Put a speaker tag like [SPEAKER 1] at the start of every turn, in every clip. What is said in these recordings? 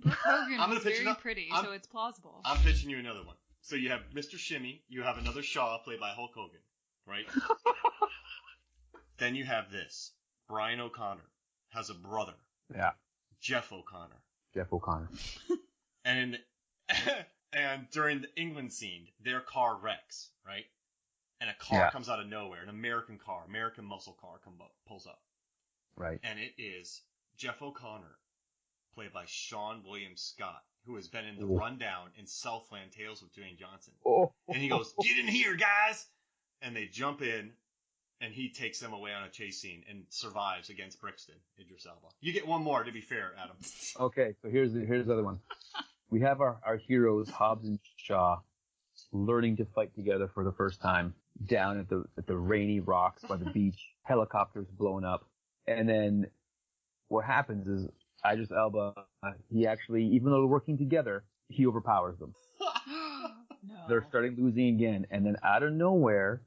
[SPEAKER 1] Brooke Hogan
[SPEAKER 2] I'm
[SPEAKER 1] was
[SPEAKER 2] gonna pitch
[SPEAKER 1] very pretty, so it's plausible.
[SPEAKER 2] I'm pitching you another one. So you have Mr. Shimmy, you have another Shaw played by Hulk Hogan, right? Then you have this. Brian O'Connor has a brother.
[SPEAKER 3] Yeah.
[SPEAKER 2] Jeff O'Connor.
[SPEAKER 3] Jeff O'Connor.
[SPEAKER 2] And during the England scene, their car wrecks, right? And a car comes out of nowhere, an American car, American muscle car pulls up.
[SPEAKER 3] Right.
[SPEAKER 2] And it is Jeff O'Connor, played by Sean William Scott, who has been in The Rundown in Southland Tales with Dwayne Johnson.
[SPEAKER 3] Oh.
[SPEAKER 2] And he goes, "Get in here, guys!" And they jump in, and he takes them away on a chase scene and survives against Brixton, Idris Elba. You get one more, to be fair, Adam.
[SPEAKER 3] Okay, so here's the other one. We have our heroes, Hobbs and Shaw, learning to fight together for the first time down at the rainy rocks by the beach, helicopters blowing up. And then what happens is Idris Elba, he actually, even though they're working together, he overpowers them.
[SPEAKER 1] No.
[SPEAKER 3] They're starting losing again. And then out of nowhere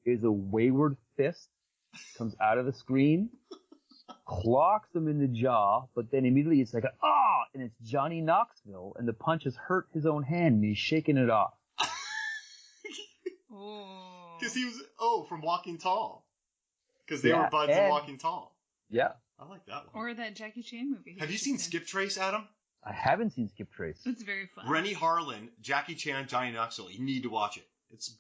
[SPEAKER 3] is a wayward fist, comes out of the screen, clocks him in the jaw, but then immediately it's like, and it's Johnny Knoxville, and the punch has hurt his own hand, and he's shaking it off.
[SPEAKER 2] Because he was, from Walking Tall. Because they were buds in Walking Tall.
[SPEAKER 3] Yeah.
[SPEAKER 2] I like that one.
[SPEAKER 1] Or that Jackie Chan movie.
[SPEAKER 2] Have you seen Skip Trace, Adam?
[SPEAKER 3] I haven't seen Skip Trace.
[SPEAKER 1] It's very fun.
[SPEAKER 2] Rennie Harlan, Jackie Chan, Johnny Knoxville. You need to watch it. It's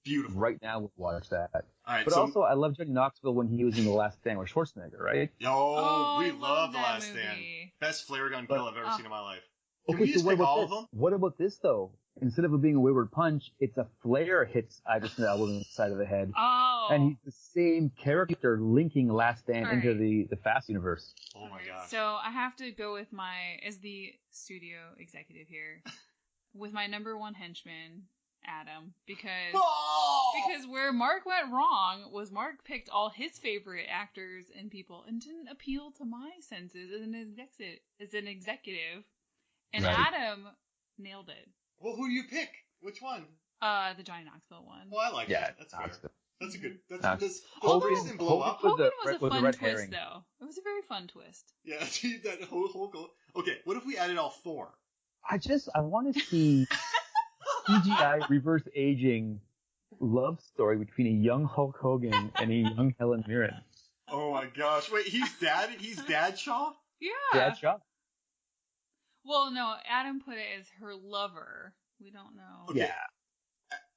[SPEAKER 2] beautiful.
[SPEAKER 3] Right now we'll watch that.
[SPEAKER 2] All right,
[SPEAKER 3] but also, I love Johnny Knoxville when he was in The Last Stand with Schwarzenegger, right?
[SPEAKER 2] We love The Last Stand. Best flare gun kill I've ever seen in my life. Can we just pick all of them?
[SPEAKER 3] What about this, though? Instead of it being a wayward punch, it's a flare hits Idris Elba on the side of the head.
[SPEAKER 1] Oh.
[SPEAKER 3] And he's the same character linking Last Stand into the Fast universe.
[SPEAKER 2] Oh my gosh.
[SPEAKER 1] So I have to go with as the studio executive here, with my number one henchman, Adam, because where Mark went wrong was Mark picked all his favorite actors and people and didn't appeal to my senses as an executive. And Adam nailed it.
[SPEAKER 2] Well, who do you pick? Which one?
[SPEAKER 1] The Johnny Knoxville one.
[SPEAKER 2] Well, I like that. That's fair.
[SPEAKER 3] Knoxville.
[SPEAKER 2] That's a good.
[SPEAKER 3] Hogan
[SPEAKER 2] didn't blow up.
[SPEAKER 1] Hogan was a fun twist, though. It was a very fun twist.
[SPEAKER 2] Yeah, that whole. Okay, what if we added all four?
[SPEAKER 3] I want to see CGI reverse aging love story between a young Hulk Hogan and a young Helen Mirren.
[SPEAKER 2] Oh my gosh! Wait, he's Dad Shaw?
[SPEAKER 1] Yeah.
[SPEAKER 3] Dad Shaw.
[SPEAKER 1] Well, no, Adam put it as her lover. We don't know.
[SPEAKER 2] Okay.
[SPEAKER 3] Yeah.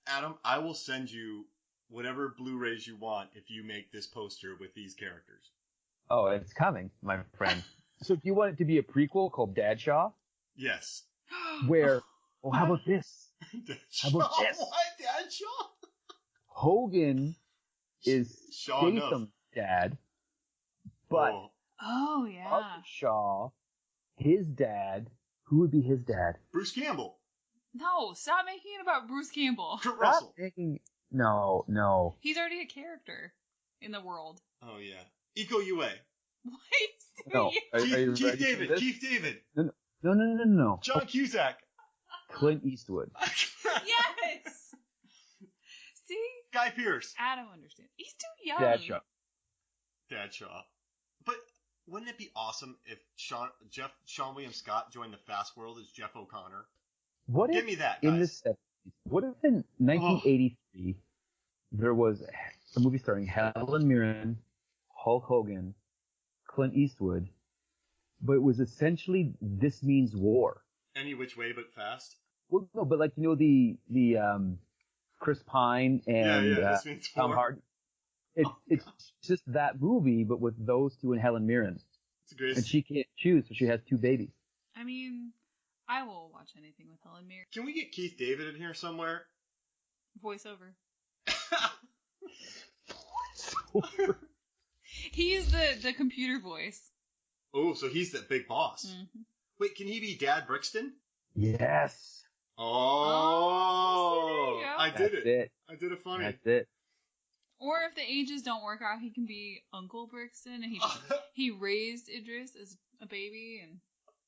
[SPEAKER 2] Adam, I will send you whatever Blu-rays you want if you make this poster with these characters.
[SPEAKER 3] Oh, it's coming, my friend. So do you want it to be a prequel called Dad Shaw?
[SPEAKER 2] Yes.
[SPEAKER 3] Where, how about this?
[SPEAKER 2] How about this? Why Dad Shaw?
[SPEAKER 3] Hogan is Statham's dad, but of Shaw, his dad, who would be his dad?
[SPEAKER 2] Bruce Campbell.
[SPEAKER 1] No, stop making it about Bruce Campbell.
[SPEAKER 2] Kurt Russell.
[SPEAKER 3] No.
[SPEAKER 1] He's already a character in the world.
[SPEAKER 2] Oh, yeah. Iko Uwais.
[SPEAKER 1] What?
[SPEAKER 3] No.
[SPEAKER 2] Keith David.
[SPEAKER 3] No.
[SPEAKER 2] John Cusack.
[SPEAKER 3] Clint Eastwood.
[SPEAKER 1] Yes. See?
[SPEAKER 2] Guy Pearce.
[SPEAKER 1] Adam understands. He's too young.
[SPEAKER 3] Dad Shaw.
[SPEAKER 2] But wouldn't it be awesome if Sean William Scott joined the Fast World as Jeff O'Connor? Give me that, guys.
[SPEAKER 3] In the 70s, what if in 1983 there was a movie starring Helen Mirren, Hulk Hogan, Clint Eastwood, but it was essentially This Means War.
[SPEAKER 2] Any which way but fast?
[SPEAKER 3] Well, no, but like, the Chris Pine and Tom Hardy. It's just that movie, but with those two and Helen Mirren.
[SPEAKER 2] It's great.
[SPEAKER 3] And she can't choose, so she has two babies.
[SPEAKER 1] I mean, I will watch anything with Helen Mirren.
[SPEAKER 2] Can we get Keith David in here somewhere?
[SPEAKER 1] Voiceover. He's the computer voice.
[SPEAKER 2] Oh, so he's the big boss.
[SPEAKER 1] Mm-hmm.
[SPEAKER 2] Wait, can he be Dad Brixton?
[SPEAKER 3] Yes.
[SPEAKER 2] Oh,
[SPEAKER 1] see,
[SPEAKER 2] I did it. I did it funny.
[SPEAKER 3] That's it.
[SPEAKER 1] Or if the ages don't work out, he can be Uncle Brixton, and he raised Idris as a baby, and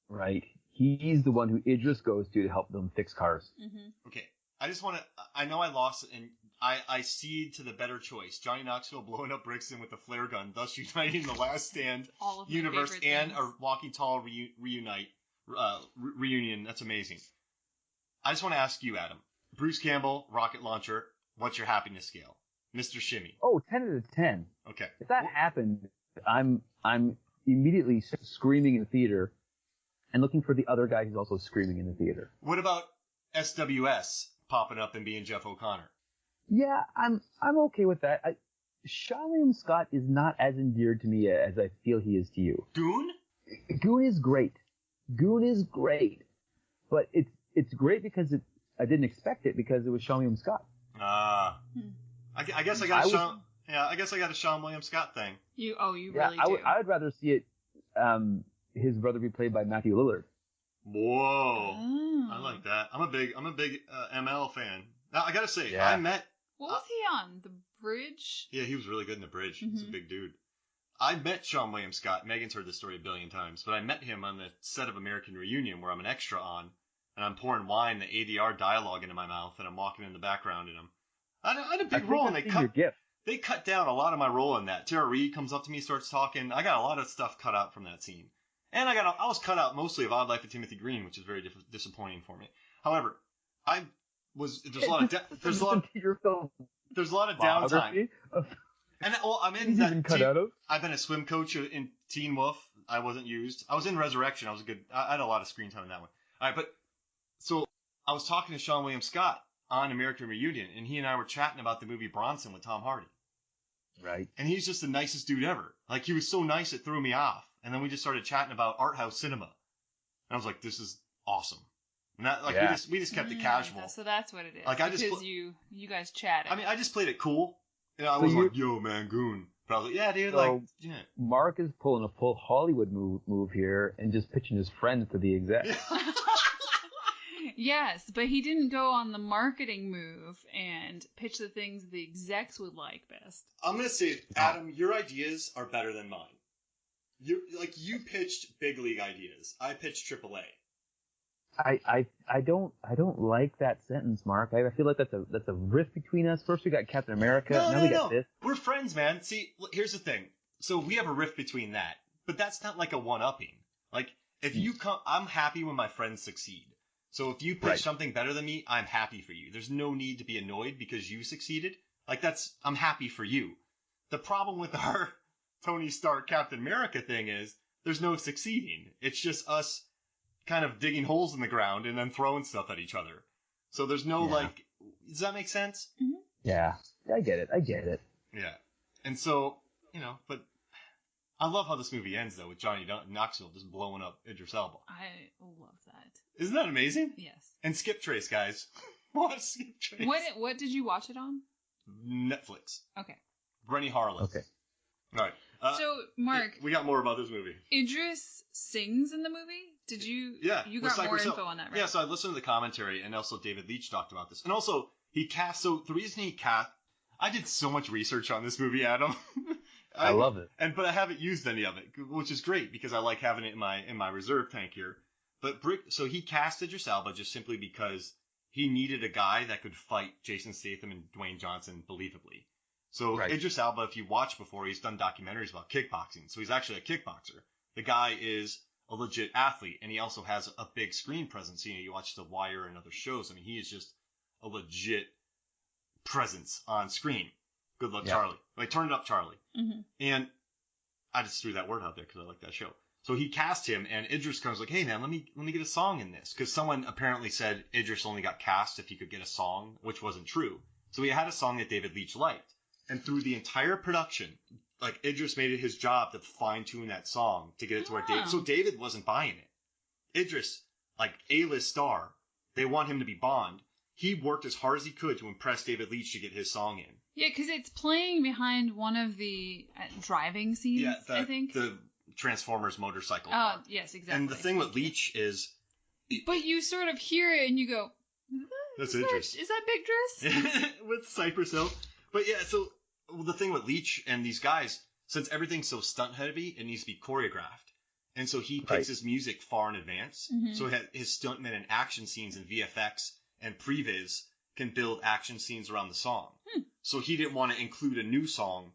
[SPEAKER 3] right. He's the one who Idris goes to help them fix cars.
[SPEAKER 1] Mm-hmm.
[SPEAKER 2] Okay, I just want to. I know I lost, and I cede to the better choice. Johnny Knoxville blowing up Brixton with a flare gun, thus uniting the Last Stand universe and a Walking Tall reunite reunion. That's amazing. I just want to ask you, Adam. Bruce Campbell, rocket launcher. What's your happiness scale? Mr. Shimmy.
[SPEAKER 3] Oh, 10 out of 10.
[SPEAKER 2] Okay.
[SPEAKER 3] If that happened, I'm immediately screaming in the theater and looking for the other guy who's also screaming in the theater.
[SPEAKER 2] What about SWS popping up and being Jeff O'Connor?
[SPEAKER 3] Yeah, I'm okay with that. Sean William Scott is not as endeared to me as I feel he is to you.
[SPEAKER 2] Goon?
[SPEAKER 3] Goon is great. But it's great because I didn't expect it because it was Sean William Scott.
[SPEAKER 2] I guess I got I guess I got a Sean William Scott thing.
[SPEAKER 1] You really do.
[SPEAKER 3] I would rather see it his brother be played by Matthew Lillard.
[SPEAKER 2] Whoa. I like that. I'm a big ML fan. Now I gotta say, I met.
[SPEAKER 1] What was he on? The Bridge?
[SPEAKER 2] Yeah, he was really good in The Bridge. He's a big dude. I met Sean William Scott. Megan's heard this story a billion times, but I met him on the set of American Reunion where I'm an extra on, and I'm pouring wine, the ADR dialogue into my mouth, and I'm walking in the background, and I had a big role, and they cut down a lot of my role in that. Tara Reid comes up to me, starts talking. I got a lot of stuff cut out from that scene. And I was cut out mostly of Odd Life of Timothy Green, which is very disappointing for me. However, there's a lot of downtime. And I'm in that I've been a swim coach in Teen Wolf. I wasn't used. I was in Resurrection. I had a lot of screen time in that one. All right, but so I was talking to Sean William Scott on American Reunion, and he and I were chatting about the movie Bronson with Tom Hardy.
[SPEAKER 3] Right.
[SPEAKER 2] And he's just the nicest dude ever. Like, he was so nice it threw me off. And then we just started chatting about art house cinema. And I was like, this is awesome. And that, we just kept it casual.
[SPEAKER 1] So that's what it is.
[SPEAKER 2] Like,
[SPEAKER 1] because you guys chatted.
[SPEAKER 2] I mean, I just played it cool. You know, I was like, yo, man, goon. But I was like, yeah, dude,
[SPEAKER 3] Mark is pulling a full Hollywood move here and just pitching his friends to the exec.
[SPEAKER 1] Yes, but he didn't go on the marketing move and pitch the things the execs would like best.
[SPEAKER 2] I'm going to say, Adam, your ideas are better than mine. You pitched big league ideas. I pitched AAA.
[SPEAKER 3] I don't like that sentence, Mark. I feel like that's a rift between us. First we got Captain America, now we got this.
[SPEAKER 2] We're friends, man. See, here's the thing. So we have a rift between that, but that's not like a one-upping. Like, if you come, I'm happy when my friends succeed. So if you pitch something better than me, I'm happy for you. There's no need to be annoyed because you succeeded. Like, I'm happy for you. The problem with our Tony Stark Captain America thing is there's no succeeding. It's just us kind of digging holes in the ground and then throwing stuff at each other. So there's no does that make sense?
[SPEAKER 1] Mm-hmm.
[SPEAKER 3] Yeah, I get it.
[SPEAKER 2] Yeah. And so, but I love how this movie ends, though, with Johnny Knoxville just blowing up Idris Elba.
[SPEAKER 1] I love that.
[SPEAKER 2] Isn't that amazing?
[SPEAKER 1] Yes.
[SPEAKER 2] And Skip Trace, guys. Watch Skip Trace.
[SPEAKER 1] What did you watch it on?
[SPEAKER 2] Netflix.
[SPEAKER 1] Okay.
[SPEAKER 2] Rennie Harlan.
[SPEAKER 3] Okay.
[SPEAKER 2] All right.
[SPEAKER 1] So, Mark.
[SPEAKER 2] We got more about this movie.
[SPEAKER 1] Idris sings in the movie? Did you?
[SPEAKER 2] Yeah.
[SPEAKER 1] You got more info on that, right?
[SPEAKER 2] Yeah, so I listened to the commentary, and also David Leitch talked about this. And also, so the reason he cast... I did so much research on this movie, Adam.
[SPEAKER 3] I love it.
[SPEAKER 2] But I haven't used any of it, which is great, because I like having it in my reserve tank here. But so he cast Idris Elba just simply because he needed a guy that could fight Jason Statham and Dwayne Johnson believably. So Idris Elba, if you watched before, he's done documentaries about kickboxing. So he's actually a kickboxer. The guy is a legit athlete, and he also has a big screen presence. You watch The Wire and other shows. I mean, he is just a legit presence on screen. Good luck, Charlie. Like, turn it up, Charlie.
[SPEAKER 1] Mm-hmm.
[SPEAKER 2] And I just threw that word out there because I like that show. So he cast him, and Idris comes like, hey, man, let me get a song in this. Because someone apparently said Idris only got cast if he could get a song, which wasn't true. So he had a song that David Leitch liked. And through the entire production, like, Idris made it his job to fine-tune that song to get it to where David... So David wasn't buying it. Idris, like, A-list star, they want him to be Bond. He worked as hard as he could to impress David Leitch to get his song in.
[SPEAKER 1] Yeah, because it's playing behind one of the driving scenes, I think.
[SPEAKER 2] The Transformers motorcycle car.
[SPEAKER 1] Yes, exactly.
[SPEAKER 2] And the thing with Leitch is...
[SPEAKER 1] But you sort of hear it and you go...
[SPEAKER 2] That's Idris.
[SPEAKER 1] Is that Big Driss?
[SPEAKER 2] With Cypress Hill. But yeah, so the thing with Leitch and these guys, since everything's so stunt-heavy, it needs to be choreographed. And so he picks his music far in advance. Mm-hmm. So his stuntmen and action scenes and VFX and previs can build action scenes around the song. So he didn't want to include a new song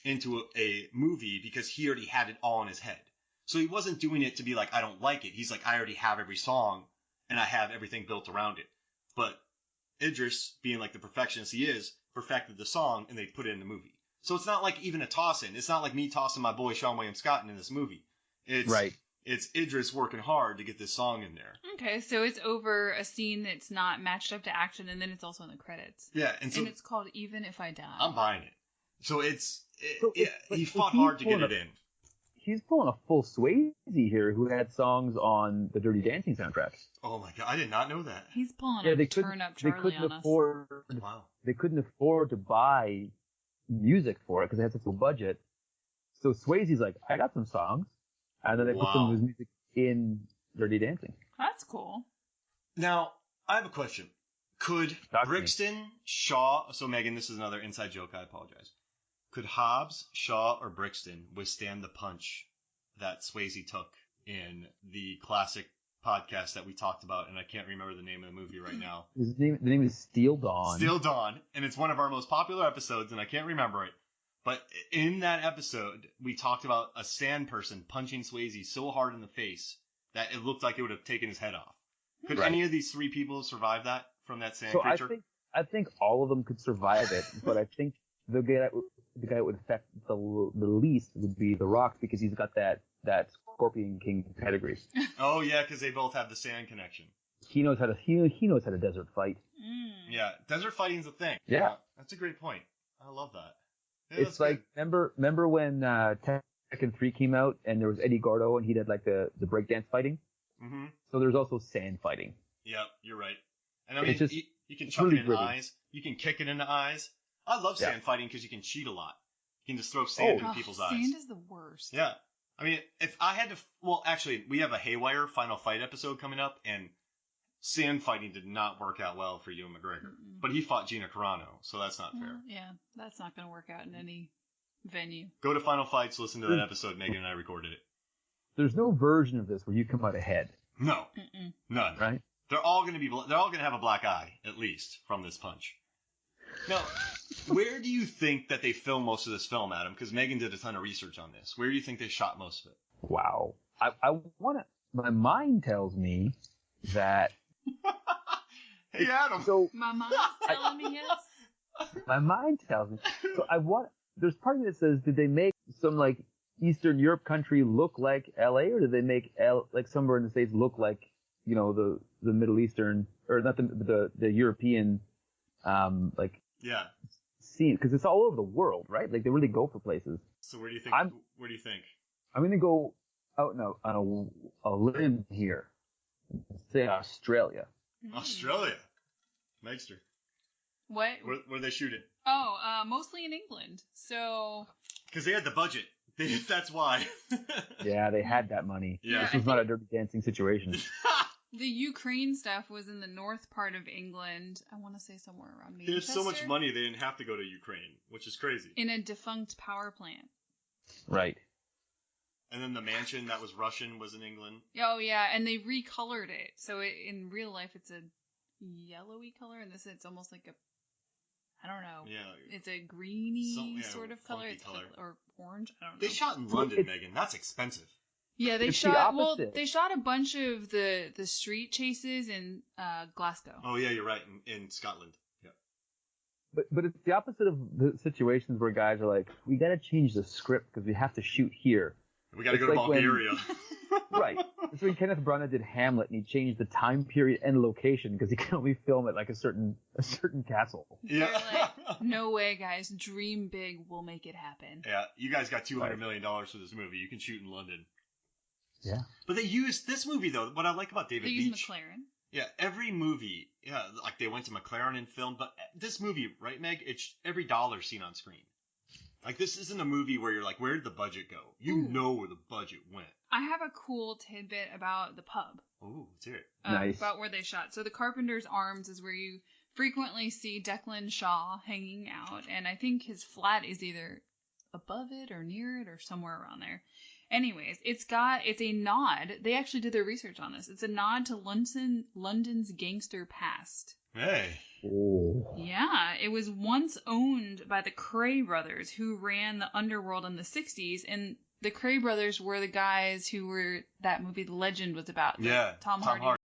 [SPEAKER 2] into a movie because he already had it all in his head. So he wasn't doing it to be like, I don't like it. He's like, I already have every song, and I have everything built around it. But Idris, being like the perfectionist he is, perfected the song, and they put it in the movie. So it's not like even a toss-in. It's not like me tossing my boy Sean William Scott in this movie. It's Idris working hard to get this song in there.
[SPEAKER 1] Okay, so it's over a scene that's not matched up to action, and then it's also in the credits.
[SPEAKER 2] Yeah, and
[SPEAKER 1] it's called Even If I Die.
[SPEAKER 2] I'm buying it. So he fought hard to get it in.
[SPEAKER 3] He's pulling a full Swayze here, who had songs on the Dirty Dancing soundtrack.
[SPEAKER 2] Oh my god, I did not know that.
[SPEAKER 1] He's pulling a turn up Charlie on us.
[SPEAKER 3] Wow. They couldn't afford to buy music for it because they had such a low budget. So Swayze's like, I got some songs. And then they put some of his music in Dirty Dancing.
[SPEAKER 1] That's cool.
[SPEAKER 2] Now, I have a question. Could Brixton, Shaw, so Megan, this is another inside joke, I apologize. Could Hobbs, Shaw, or Brixton withstand the punch that Swayze took in the classic podcast that we talked about, and I can't remember the name of the movie right now.
[SPEAKER 3] The name is Steel Dawn.
[SPEAKER 2] Steel Dawn, and it's one of our most popular episodes, and I can't remember it. But in that episode, we talked about a sand person punching Swayze so hard in the face that it looked like it would have taken his head off. Could any of these three people survive that from that sand creature?
[SPEAKER 3] I think all of them could survive it, but I think the guy that would affect the least would be The Rock, because he's got that Scorpion King pedigree.
[SPEAKER 2] Oh yeah, because they both have the sand connection.
[SPEAKER 3] He knows how to desert fight.
[SPEAKER 2] Yeah, desert fighting's a thing.
[SPEAKER 3] Yeah,
[SPEAKER 2] that's a great point. I love that. Yeah,
[SPEAKER 3] it's like good. remember when Tekken 3 came out and there was Eddie Gordo and he did like the breakdance fighting.
[SPEAKER 2] Mm-hmm.
[SPEAKER 3] So there's also sand fighting.
[SPEAKER 2] Yep, you're right. And I mean, you can chuck
[SPEAKER 3] really
[SPEAKER 2] it in the eyes. You can kick it in the eyes. I love sand fighting because you can cheat a lot. You can just throw sand in people's eyes.
[SPEAKER 1] Sand is the worst.
[SPEAKER 2] Yeah. I mean, if I had to, actually, we have a Haywire Final Fight episode coming up, and sand fighting did not work out well for Ewan McGregor. Mm-mm. But he fought Gina Carano, so that's not fair.
[SPEAKER 1] Yeah, that's not going to work out in any venue.
[SPEAKER 2] Go to Final Fights, listen to that episode. Megan and I recorded it.
[SPEAKER 3] There's no version of this where you come out ahead.
[SPEAKER 2] No.
[SPEAKER 1] Mm-mm.
[SPEAKER 2] None.
[SPEAKER 3] Right?
[SPEAKER 2] They're all going to have a black eye, at least, from this punch. Now, where do you think that they filmed most of this film, Adam? Because Megan did a ton of research on this. Where do you think they shot most of it?
[SPEAKER 3] Wow. I want to... My mind tells me that...
[SPEAKER 2] Hey, Adam.
[SPEAKER 3] So,
[SPEAKER 1] my mind's telling me yes.
[SPEAKER 3] My mind tells me. So there's part of me that says, did they make some like Eastern Europe country look like LA, or did they make like somewhere in the States look like, the Middle Eastern, or not the European, scene? Because it's all over the world, right? Like they really go for places.
[SPEAKER 2] So where do you think? Where do you think?
[SPEAKER 3] I'm gonna go out on a limb here. Say Australia.
[SPEAKER 2] Australia. Megster.
[SPEAKER 1] What?
[SPEAKER 2] Where they shoot it?
[SPEAKER 1] Oh, mostly in England. So.
[SPEAKER 2] Because they had the budget. That's why.
[SPEAKER 3] Yeah, they had that money.
[SPEAKER 2] Yeah.
[SPEAKER 3] This was not a Dirty Dancing situation.
[SPEAKER 1] The Ukraine stuff was in the north part of England. I want to say somewhere around Manchester.
[SPEAKER 2] There's so much money they didn't have to go to Ukraine, which is crazy.
[SPEAKER 1] In a defunct power plant.
[SPEAKER 3] Right.
[SPEAKER 2] And then the mansion that was Russian was in England.
[SPEAKER 1] Oh, yeah, and they recolored it. So in real life, it's a yellowy color, and this it's almost like I don't know.
[SPEAKER 2] Yeah.
[SPEAKER 1] It's a greeny sort of color. It's
[SPEAKER 2] color.
[SPEAKER 1] Or orange. I don't know.
[SPEAKER 2] They shot in London, Megan. That's expensive.
[SPEAKER 1] Yeah, they shot. Well, they shot a bunch of the street chases in Glasgow.
[SPEAKER 2] Oh yeah, you're right. In Scotland. Yeah.
[SPEAKER 3] But it's the opposite of the situations where guys are like, we got to change the script because we have to shoot here.
[SPEAKER 2] We got to go to Bulgaria.
[SPEAKER 3] Right. It's when Kenneth Branagh did Hamlet and he changed the time period and location because he can only film at like a certain castle.
[SPEAKER 2] Yeah.
[SPEAKER 1] Like, no way, guys. Dream big. We'll make it happen.
[SPEAKER 2] Yeah. You guys got $200 million for this movie. You can shoot in London.
[SPEAKER 3] Yeah.
[SPEAKER 2] But they used this movie though. What I like about David Leitch.
[SPEAKER 1] They used McLaren.
[SPEAKER 2] Yeah. Every movie. Yeah. Like they went to McLaren and filmed. But this movie, right, Meg? It's every dollar seen on screen. Like, this isn't a movie where you're like, where did the budget go? You know where the budget went.
[SPEAKER 1] I have a cool tidbit about the pub.
[SPEAKER 2] Ooh, let's hear it.
[SPEAKER 3] Nice.
[SPEAKER 1] About where they shot. So the Carpenter's Arms is where you frequently see Declan Shaw hanging out. And I think his flat is either above it or near it or somewhere around there. Anyways, it's a nod. They actually did their research on this. It's a nod to London's gangster past.
[SPEAKER 2] Hey.
[SPEAKER 3] Oh.
[SPEAKER 1] Yeah, it was once owned by the Cray brothers, who ran the underworld in the 60s, and the Cray brothers were the guys who were that movie The Legend was about.
[SPEAKER 2] Yeah,
[SPEAKER 1] Tom
[SPEAKER 2] Hardy.
[SPEAKER 1] Hardy